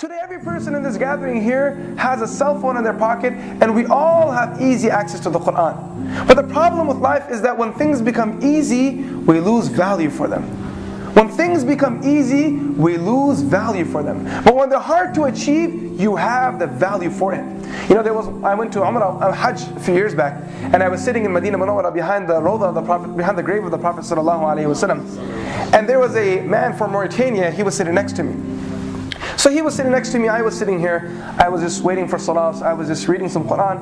Today, every person in this gathering here has a cell phone in their pocket, and we all have easy access to the Qur'an. But the problem with life is that when things become easy, we lose value for them. When things become easy, we lose value for them. But when they're hard to achieve, you have the value for it. You know, I went to Umrah, Hajj a few years back, and I was sitting in Medina Munawwara behind the Rawda of the Prophet, behind the grave of the Prophet ﷺ. And there was a man from Mauritania. He was sitting next to me. So he was sitting next to me, I was sitting here, I was just waiting for salah, so I was just reading some Qur'an.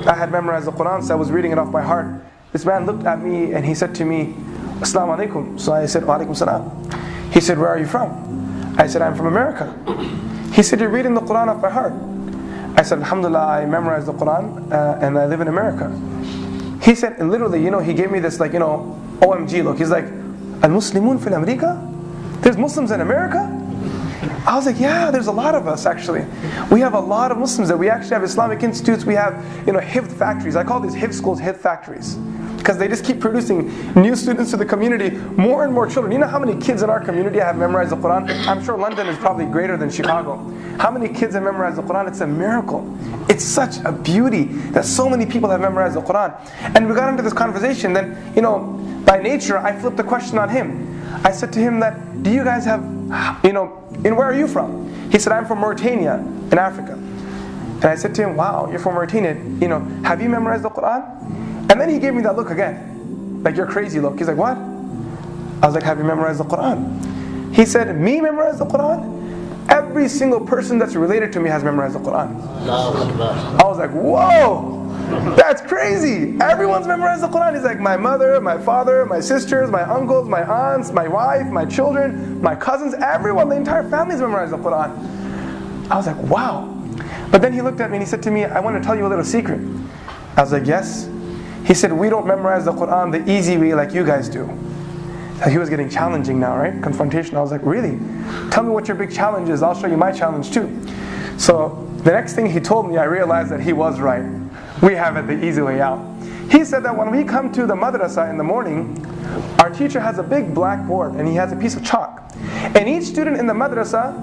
I had memorized the Qur'an, so I was reading it off by heart. This man looked at me and he said to me, Assalamu alaikum. So I said, Wa alaikum salam. He said, where are you from? I said, I'm from America. He said, you're reading the Qur'an off by heart. I said, Alhamdulillah, I memorized the Qur'an and I live in America. He said, and literally, he gave me this OMG look. He's like, Al-Muslimun fil America? There's Muslims in America? I was like, yeah, there's a lot of us actually. We have a lot of Muslims there. We actually have Islamic institutes. We have, hifd factories. I call these hifd schools hifd factories, because they just keep producing new students to the community, more and more children. You know how many kids in our community have memorized the Qur'an? I'm sure London is probably greater than Chicago. How many kids have memorized the Qur'an? It's a miracle. It's such a beauty that so many people have memorized the Qur'an. And we got into this conversation, then, by nature, I flipped the question on him. I said to him that, do you guys have, and where are you from? He said, I'm from Mauritania, in Africa. And I said to him, wow, you're from Mauritania, have you memorized the Qur'an? And then he gave me that look again, like, you're crazy look. He's like, what? I was like, have you memorized the Qur'an? He said, me memorize the Qur'an? Every single person that's related to me has memorized the Qur'an. I was like, whoa! That's crazy! Everyone's memorized the Qur'an. He's like, my mother, my father, my sisters, my uncles, my aunts, my wife, my children, my cousins, everyone, the entire family's memorized the Qur'an. I was like, wow. But then he looked at me and he said to me, I want to tell you a little secret. I was like, yes. He said, we don't memorize the Qur'an the easy way like you guys do. So he was getting challenging now, right? Confrontation. I was like, really? Tell me what your big challenge is. I'll show you my challenge too. So the next thing he told me, I realized that he was right. We have it the easy way out. He said that when we come to the madrasa in the morning, our teacher has a big blackboard and he has a piece of chalk. And each student in the madrasa,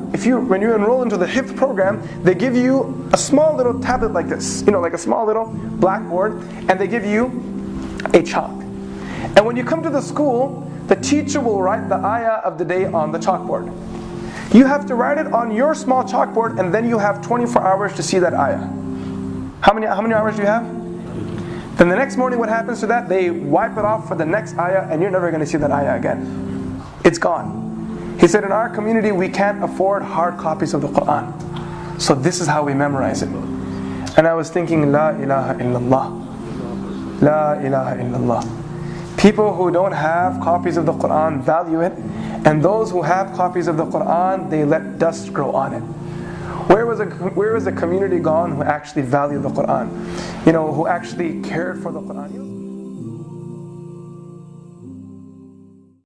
when you enroll into the hifd program, they give you a small little tablet like this, like a small little blackboard, and they give you a chalk. And when you come to the school, the teacher will write the ayah of the day on the chalkboard. You have to write it on your small chalkboard, and then you have 24 hours to see that ayah. How many hours do you have? Then the next morning what happens to that? They wipe it off for the next ayah, and you're never going to see that ayah again. It's gone. He said, in our community we can't afford hard copies of the Qur'an. So this is how we memorize it. And I was thinking, La ilaha illallah. La ilaha illallah. People who don't have copies of the Qur'an value it, and those who have copies of the Qur'an, they let dust grow on it. Where was a community gone who actually valued the Qur'an? Who actually cared for the Qur'an?